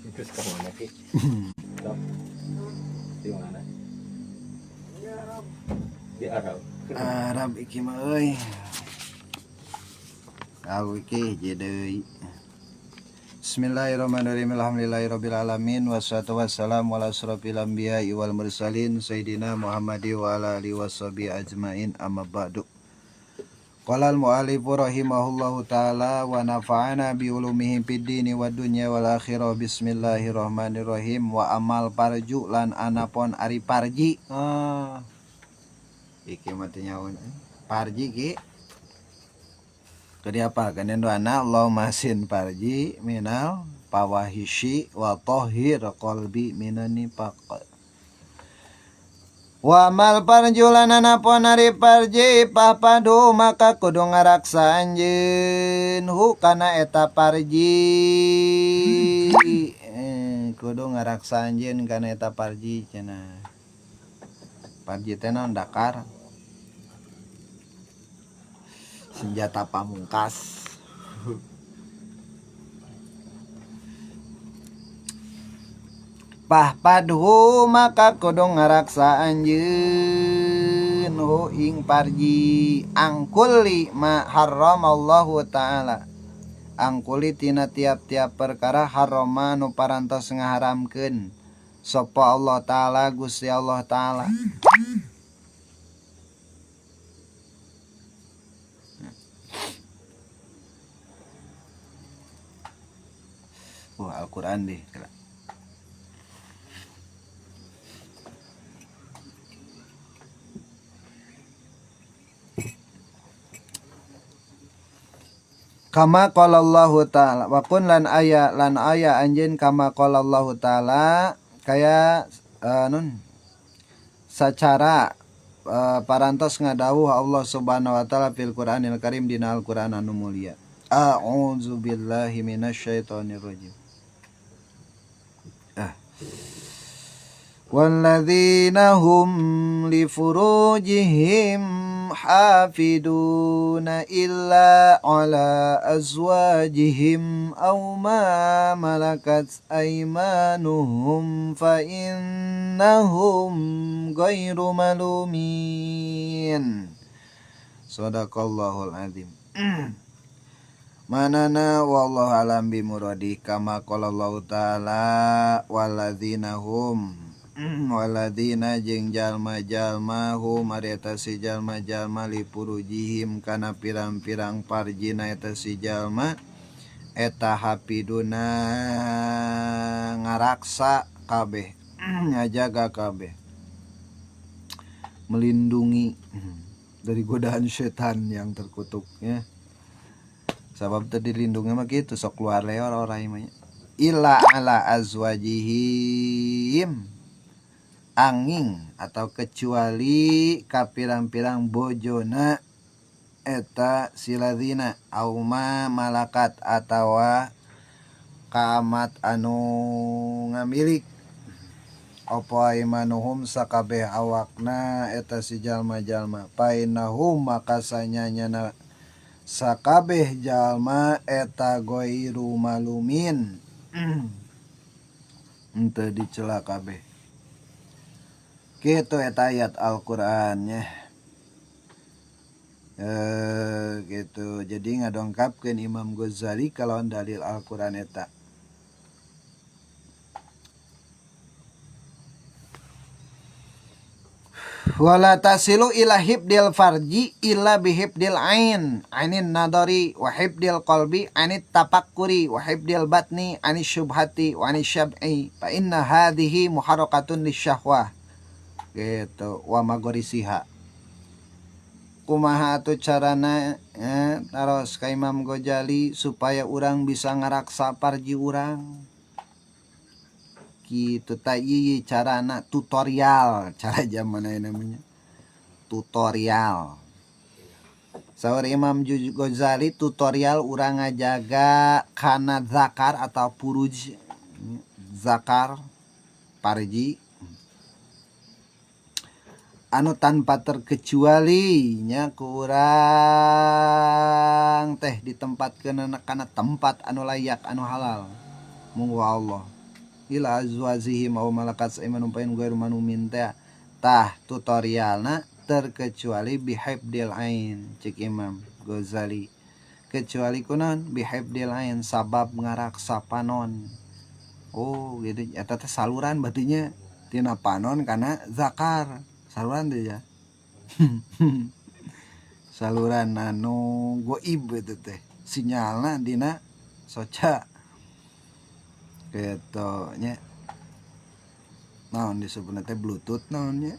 Itu kemana Ki? Dok, di mana? Di Arab. Arab iki mah euy. Aku iki jadi Bismillahirrahmanirrahim. Alhamdulillahirabbil alamin wassalatu wassalamu ala asrofil anbiya'i wal mursalin sayyidina Muhammadi wa ala alihi washabihi ajmain amma ba'du. Qala al-mu'allifu rahimahullahu ta'ala wa nafa'ana bi ulumihi fid dini wad dunya wal akhirah. Bismillahirrahmanirrahim. Wa amal parju lan anapon ari parji. Iki mati nyaun parji ki kadi apa kanen doana Allahumma sin parji minal pawahishi wa tahhir qalbi minani nifaq. Wa amal parjulan anapun ari parji papadu maka kudu ngaraksa anjeun hu kana eta parji. Kudu ngaraksa anjeun kana eta parji cenah. Parji teh naon dakar? Senjata pamungkas. Pahpadhu maka kudu ngaraksa anjeun hu ing parji angkuli ma haramallahu ta'ala. Angkuli tina tiap-tiap perkara harama nu parantos ngaharamkeun sapa Allah ta'ala Gusti Allah ta'ala. Al-Quran deh. Kama qala Allah ta'ala wa kun lan aya anjeun kama qala Allah ta'ala kaya sacara parantos ngadawuh Allah Subhanahu wa taala fil Qur'anil Karim dina Al-Qur'an anu mulia. A'udzu billahi minasyaitonir rajim. Walladzina hum li furujihim hafiduna illa ala azwajihim aw ma malakat aymanuhum fa innahum ghairu malumin. Shadaqallahul azim. Manana wallahu alam bimuradi kama qala Allah ta'ala walladzina hum waladina jeung jalma-jalma hum ari eta si jalma-jalma li purujihim kana pirang-pirang parjina eta si jalma eta hapiduna ngaraksa kabeh ngajaga kabeh melindungi dari godaan setan yang terkutuk ya. Sabab tadi lindungnya mah kitu sok keluar leor orang ieu illa ala azwajihim angin atau kecuali ka pirang-pirang bojona eta siladina auma malakat atawa kaamat anu ngamilik apa imanuhum sakabeh awakna eta si jalma-jalma painahum maka sanyanyana sakabeh jalma eta ghairu malumin henteu dicela kabeh. Gitu eta ayat Al-Qur'annya. Gitu. Jadi ngadongkapkeun Imam Ghazali kalawan dalil Al-Qur'an eta. Wala tasilu ila hibdil farji illa bihibdil ain ainin nadari wa hibdil qalbi anit tapakkuri wa hibdil batni anis syubhati wa anis syab'i fa inna hadhihi muharrakatun lisyahwah. Gitu wa magorisiha kumaha atuh carana taros ka Imam Ghazali supaya urang bisa ngaraksa parji urang kitu ta ieu carana tutorial cara zaman namanya tutorial saur Imam Ghazali tutorial urang ngajaga kana zakar atau puruj zakar parji anu tanpa terkecuali nya kurang teh ditempatkeun kana tempat anu layak anu halal mung Allah ila azwajihim aw malakat aymanuhum fa in ghairu manumin tah tutorialna terkecuali bihibdil ain cek Imam Ghazali kecuali kunaon bihibdil ain sabab ngaraksa panon. Oh gitu eta teh saluran batinya tina panon kana zakar saluran teh ya. Saluran anu goib itu teh sinyalna dina soca gitu nya naon disebutna teh bluetooth naonnya.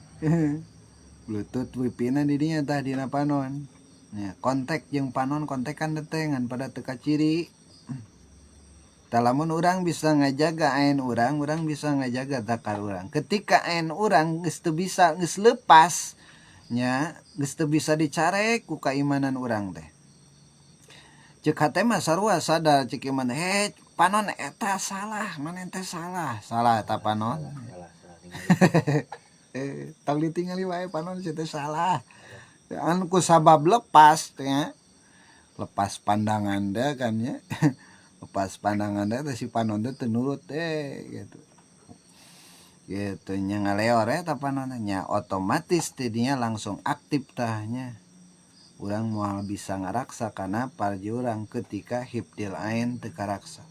Bluetooth wifi na didinya tah dina panon nya kontak jeung panon kontekan detengan pada teka ciri. Lamun urang bisa ngajaga ain urang bisa ngajaga zakar urang. Ketika ain urang geus teu bisa geus leupas nya geus teu bisa dicarek ku keimanan urang teh. Ceuk hate mah sarua sadar ceuk iman panon eta salah, maneh teh salah eta panon. Tong ditingali wae panon teh salah. Anu ku sabab lepas teh nya. Lepas pandangan deh kan ya. Lepas pandangan deh si panon teh teu nurut gitu. Gitu nya ngaleor eta panon nya otomatis tidinya langsung aktif tahnya. Urang moal bisa ngaraksa kana parji urang ketika hibdil ain teu karaksa.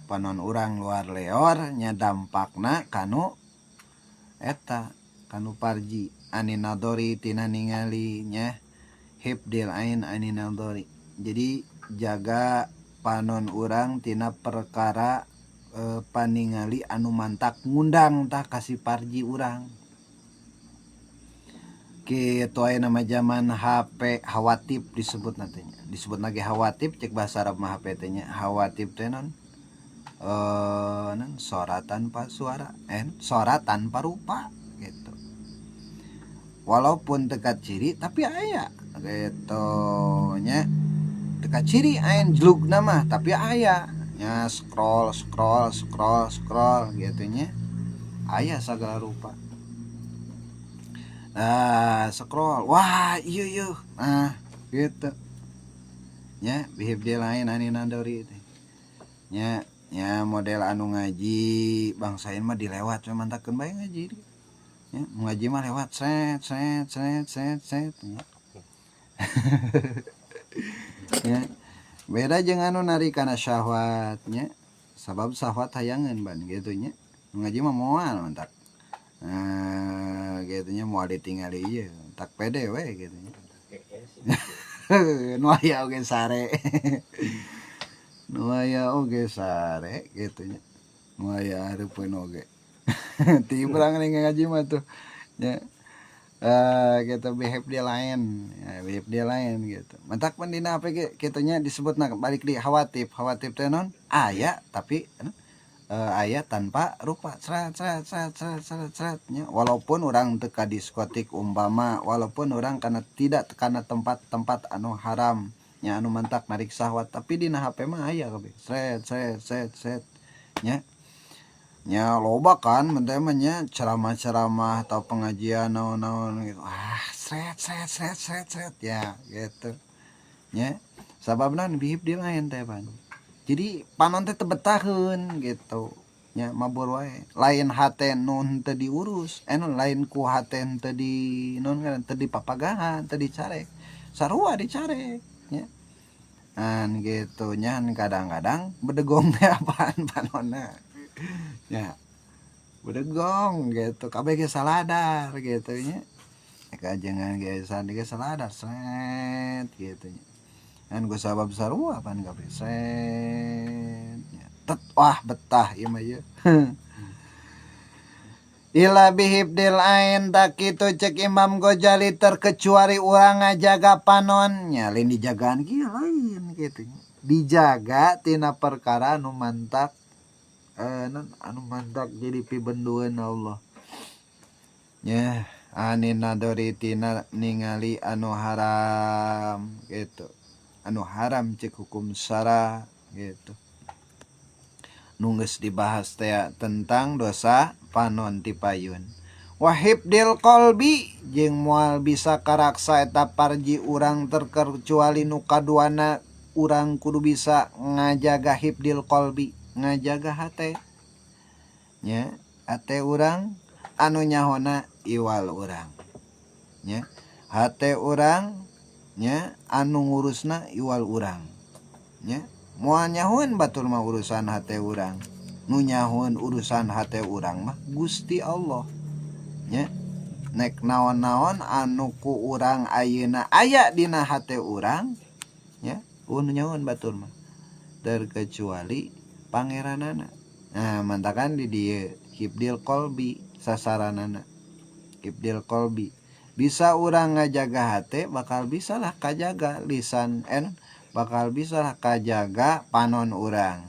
Panon urang luar leor nya dampakna kanu eta kanu parji aninadori tina ningali nya hibdil ain aninadori. Jadi jaga panon urang tina perkara paningali anu mantak ngundang tah kasih parji urang. Kitu aya nama zaman HP hawatip disebut nantinya. Disebut lagi hawatip cek bahasa Arab mah HP teh nya. Hawatip teh non sorat tanpa suara, sorat tanpa rupa gitu. Walaupun teka ciri tapi aya gitu nya. Teka ciri ain jelug nama tapi aya nya scroll gitu nya. Aya sagala rupa. Scroll wah iya nah gitu nya bihibdil ain aninadori teh nya model anu ngaji bangsain mah dilewat we mantakeun bae ngaji nya ngaji mah lewat set nya. Ya beda jeung anu nari kana syahwatnya sabab syahwat hayangan ban gitu nya ngaji mah moal mantak. Gitu nya moal ditingali ieu tak pede we gitu nya. Nu aya oge sare. Nu aya oge sare gitu nya. Nu aya hareupeun oge. Ti urang ngaji mah tuh nya. Gitu bihibdil ain ya bihibdil ain gitu. Mantak pan dina HP kitu nya disebutna balik di hawatip. Hawatip teh non aya tapi aya tanpa rupa seret nya. Walaupun orang teu ka diskotik umpama walaupun orang kana tidak kana tempat-tempat anu haram nya anu mantak narik syahwat tapi dina HP mah aya kabeh seret nya. Nya loba kan menteh mah nya ceramah-ceramah atau pengajian naon-naon gitu. Seret ya gitu. Nya sababna bihibdil ain teh pan. Jadi panon teh teu betaheun gitu. Nya mabur wae. Lain hate nun teu diurus, lain ku hate teu di non kan teu dipapagahan, teu dicarek. Sarua dicarek nya. Gitu nya kadang-kadang bedegong teh apaan panonna. Ya. Bedegong gitu. Kabeh ge saladar gitu nya. Kajengan ge saladar set gitu nya. Kan gue sabab sarua pan kabeh set wah betah ieu mah ieu. Ila bihibdil ain tak kitu cek Imam Ghazali terkecuali urang ngajaga panon nya lain dijagaan kieu lain kitu dijaga tina perkara anu mantak anu mantak jadi pibendueun Allah nya aninadori tina ningali anu haram gitu. Anu haram cek hukum syara gitu. Nunggeus dibahas teh tentang dosa panon ti payun. Wahibdil qalbi jeung moal bisa karaksa eta parji urang terkecuali nu kaduana urang kudu bisa ngajaga hibdil qalbi, ngajaga hate. nya hate urang anu nyahona iwal urang nya hate urang nya anu ngurusna iwal urang nya moal nyahoan batur mah urusan hate urang nu nyahoan urusan hate urang mah Gusti Allah nya nek naon-naon anu ku urang ayeuna aya dina hate urang nya nu nyahoan batur mah terkecuali pangeranana. Nah mantakan di dieu hibdil qalbi sasaranana hibdil qalbi bisa urang ngajaga hate bakal bisalah kajaga lisan bakal bisalah kajaga panon urang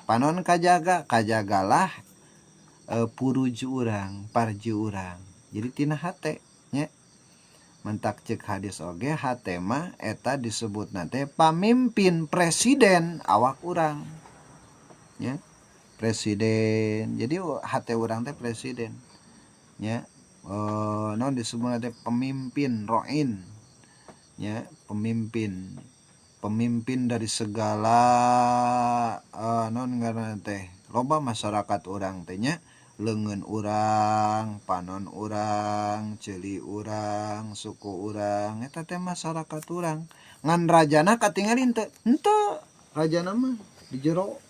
panon kajagalah puruju urang parju urang jadi tina hate nya mentak cek hadis oge hate mah eta disebut nate pamimpin presiden awak urang nya presiden jadi hate urang teh presiden nya non disebut nate pemimpin roin nya pemimpin dari segala non ngaranna teh loba masyarakat urang teh nya leungeun urang panon urang ceuli urang suku urang eta teh masyarakat urang ngan rajana katingali henteu rajana mah di jero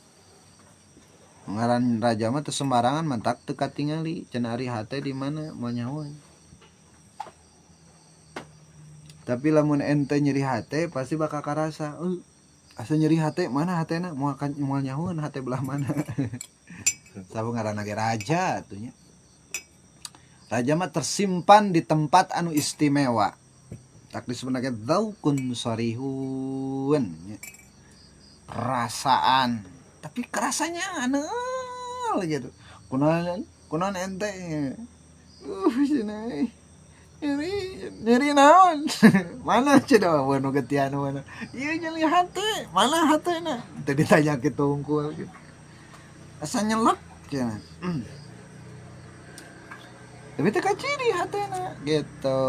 ngaran raja mah teu sembarangan mentak teu katingali cenah ari hate di mana moal nyahoan. Tapi lamun ente nyeri hate pasti bakal karasa asa nyeri hate mana hatena moal nyahoan hate belah mana. Sabung ngaranna ge raja atuh nya. Raja mah tersimpan di tempat anu istimewa. Tak disebut ge dzaukun sarihun nya. Perasaan tapi kerasanya anel gitu. Kunaon ente cenah nyeri naon mana cenah anu getian mana ieu nyeri hate mana hatena teu ditanya kitu hungkul gitu asa nyelek cenah tapi teu kaciri hatena gitu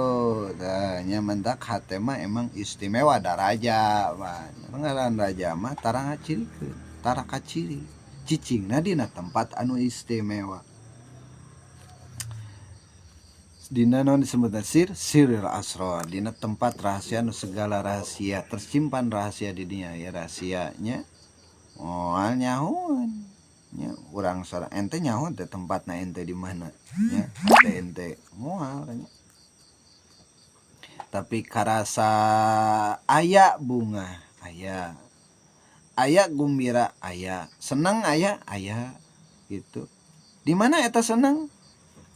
da nya mentak hate mah emang istimewa da raja mah ngaran raja mah tara ngacirikeun tara kaciri cicingna dina tempat anu istimewa dina non disebut sirril asrar dina tempat rahasia nu segala rahasia tersimpan rahasia di dinya ya rahasianya moal nyahoan nya urang sareng ente nyahoan teh tempatna ente di mana nya ente moal nya tapi karasa aya bunga aya gumbira aya seneng aya gitu di mana eta seneng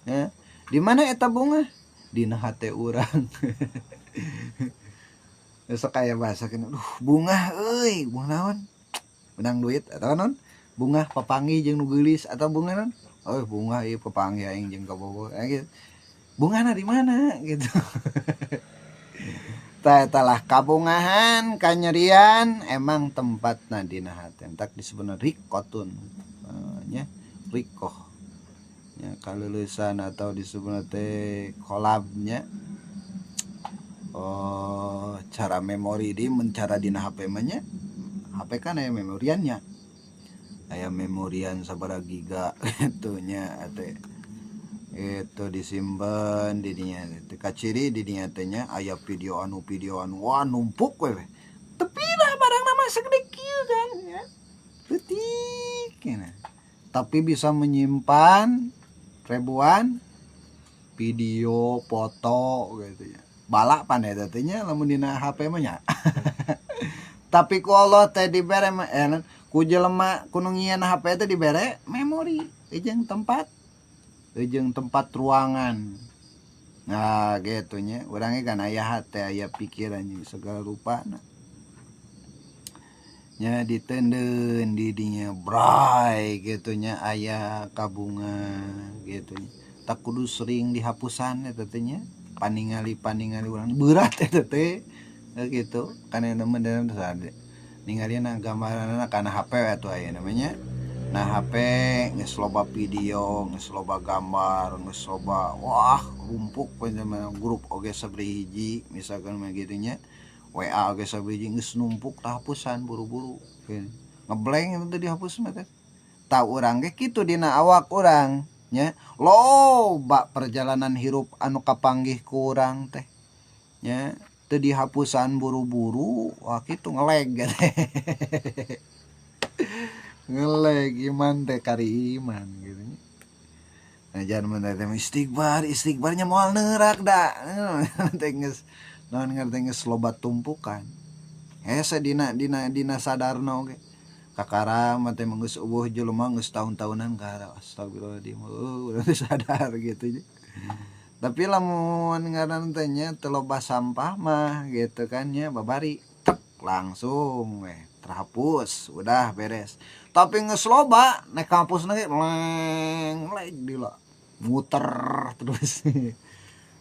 ya di mana eta bunga dina hate urang sok aya bahasa kena bunga euy bunga naon menang duit atau non bunga papangi jeung nu geulis atau bunga non bunga ieu papangi aing jeung kabogo gitu bungana di mana gitu tah kabungahan kanyerian emang tempatna dina hate entak disebutna riqotun nya riqoh nya kalulusan atau disebut teh kolabnya cara memori di mencara dina HP mah nya HP kan aya memoriannya aya memorian sabaraha giga gitu nya ate itu disimpan di dinya teh kaciri di dinya teh nya aya video anu wah numpuk we tapi lah barang nama segede kieu kan ya leutik cenah tapi bisa menyimpan ribuan video foto gitu ya balak pandai teh nya lamun dina HP mah nya tapi ku Allah teh dibere ku jelema kudu ngieun HP teh dibere memori jeung tempat ruangan nah gitu nya urang kan aya hate aya pikiran segala rupana nya ditendeun di dinya bray gitu nya aya kabunga gitu nya tak kudu sering dihapusan eta teh nya paningali urang berat eta teh gitu kana nemen ningalina gambaranna kana HP atuh aya namanya nah HP geus loba video geus loba gambar geus loba wah rumpuk panjang grup oge sabari hiji misalkan mah kitu nya WA geus sabari hiji geus numpuk hapusan buru-buru ngeblank itu dihapus mah teh ta urang ge kitu dina awak urang nya loba perjalanan hirup anu kapanggih ku urang teh nya teu dihapusan buru-buru wah kitu ngeleg ngeleg iman teh kari iman gitu nya. Nah jangan mendatang istighbarnya moal neurak da teh geus naon ngarti geus loba tumpukan hese dina sadarna oge kakara mah teh geus eueuh jelema geus tahun-tahunan ka astagfirullahaladzim urang sadar gitu nya. Tapi lamun ngaran teh nya teu loba sampah mah gitu kan nya babari tek langsung terhapus udah beres. Tapi geus loba naik kampus ge leng dila muter terus.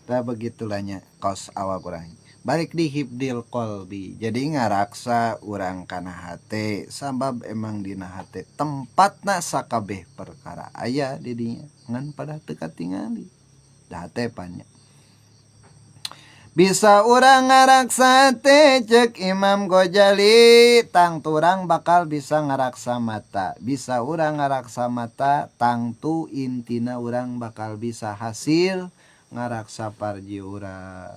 Tah begitulah nya kaos awak urang. Balik di hibdil qalbi. Jadi ngaraksa urang kana hate sabab emang dina hate tempatna sakabeh perkara aya di dinya ngan pada teu katingali. Da hate pan nya. Bisa urang ngaraksa teh cek Imam Ghazali tang turang bakal bisa ngaraksa mata. Bisa urang ngaraksa mata tang tu intina urang bakal bisa hasil ngaraksa parji urang.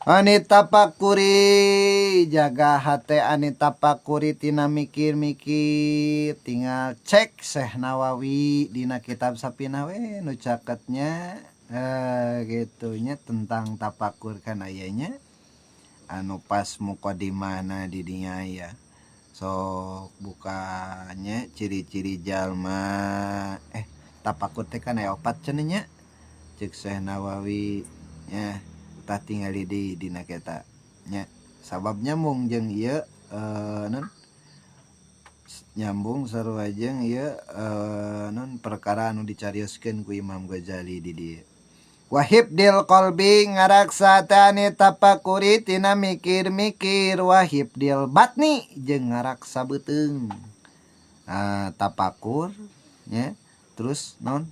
Anita pakuri jaga hate anita pakuri tina mikir-mikir tinggal cek Syekh Nawawi dina kitab Sapina we nu caketnya gitunya tentang tapakur kan ayanya anu pas muqaddimahna di dinya aya sok bukanya ciri-ciri jalma tapakur teh kan aya 4 cenah nya cek Syekh Nawawi nya tah tingali di dina kita nya sabab nyambung jeung ieu non nyambung sarua jeung ieu non perkara anu dicarioskeun ku Imam Ghazali di dieu. Wahib dil qalbi ngaraksa tani tapakuri tina mikir-mikir wahib dil batni jeung ngaraksa beuteung. Tapakur nya terus non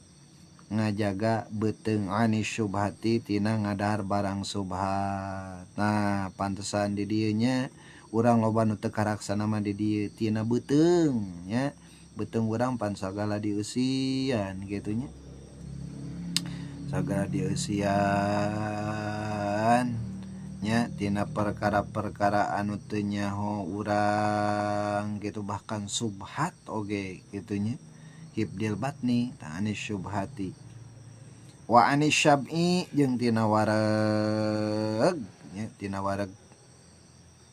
ngajaga beuteung ani syubhati tina ngadahar barang subhat. Nah pantesan di dieu nya urang loba nu teu karaksana mah di dieu tina beuteung nya beuteung urang pan sagala dieusian kitu nya sagala dieusian nya tina perkara-perkara anu teu nyaho urang gitu bahkan subhat oge kitu nya hibdil batni ta'ani syubhati wa ani syab'i jeung tina wareg nya tina wareg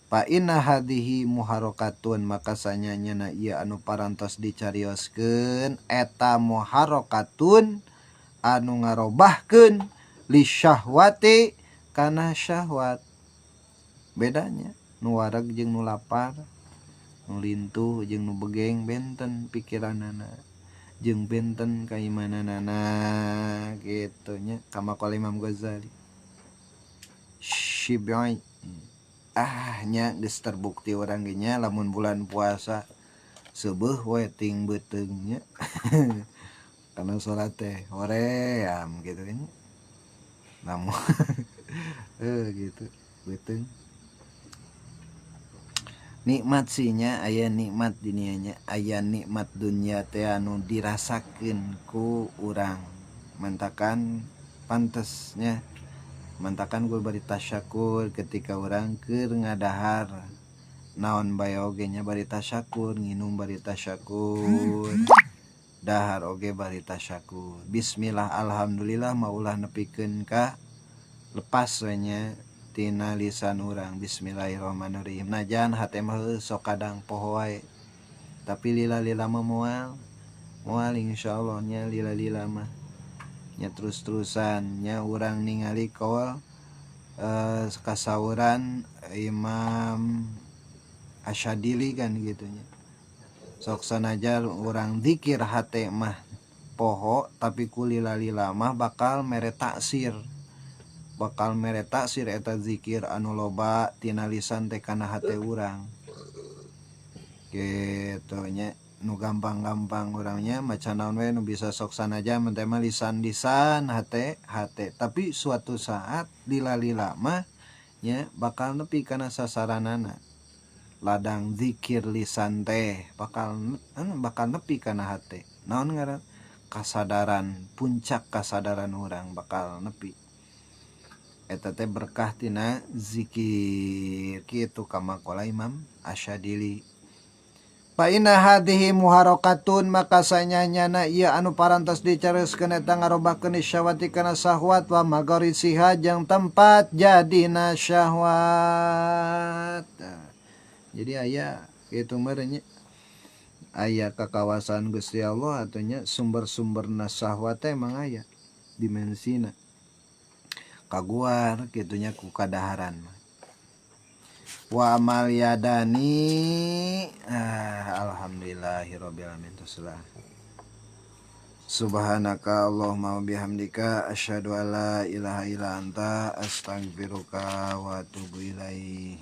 fa inna hadhihi muharokatun maka sanyanyana ieu anu parantos dicarioskeun eta muharokatun anu ngarobahkeun li syahwati kana syahwat. Bedanya nu wareg jeung nu lapar, nu lintuh jeung nu begeng benten pikiranana jeung benten kaimananana gitu nya kama qala Imam Ghazali. Syibai nya geus terbukti urang ge nya lamun bulan puasa seubeuh we ting beuteung nya kana salat teh hoream gitu kan namun gitu beuteung nikmat sinya aya nikmat dunianya aya nikmat dunia teh anu dirasakeun ku urang mantakan pantesnya mantakan gue bari tasyakur ketika urang keur ngadahar naon bae oge nya bari tasyakur nginum bari tasyakur dahar oge bari tasyakur bismillah alhamdulillah maulah nepikeun ka lepas we nya tina lisan urang bismillahirrahmanirrahim najan hate mah sok kadang poho wae tapi lila-lila mah moal insyaallah nya lila-lila mah nya terus-terusan nya urang ningali kaul kasauran Imam Asyadili kan gitunya sok sanajar urang zikir hate mah poho tapi ku lila-lila mah bakal mere taksir eta zikir anu loba tina lisan teh kana hate urang gitu nya nu gampang-gampang urangnya macan naon we nu bisa sok sanaja mun teh mah lisan hate tapi suatu saat lila-lila mah nya bakal nepi kana sasaranana ladang zikir lisan teh bakal nepi kana hate. Naon ngaran? Kasadaran, puncak kasadaran orang bakal nepi. Eta teh berkah tina zikir kitu kama qala Imam Asyadili. Fa inna hadhihi muharakatun, maka sanyanyana ieu anu parantos dicareuskeun eta ngarobakeun syahwati kana syahwat wa magarisiha jeung tempat jadina syahwat. Jadi aya kitu meureun nya. Aya kakawasan Gusti Allah atunya sumber-sumberna syahwat teh emang aya dimensina. Kaguar kitunya ku kadaharan. Wa amal yadani alhamdulillahirabbil alamin. Subhanaka Allahumma wa bihamdika asyhadu an la ilaha illa anta astaghfiruka wa atubu ilaik.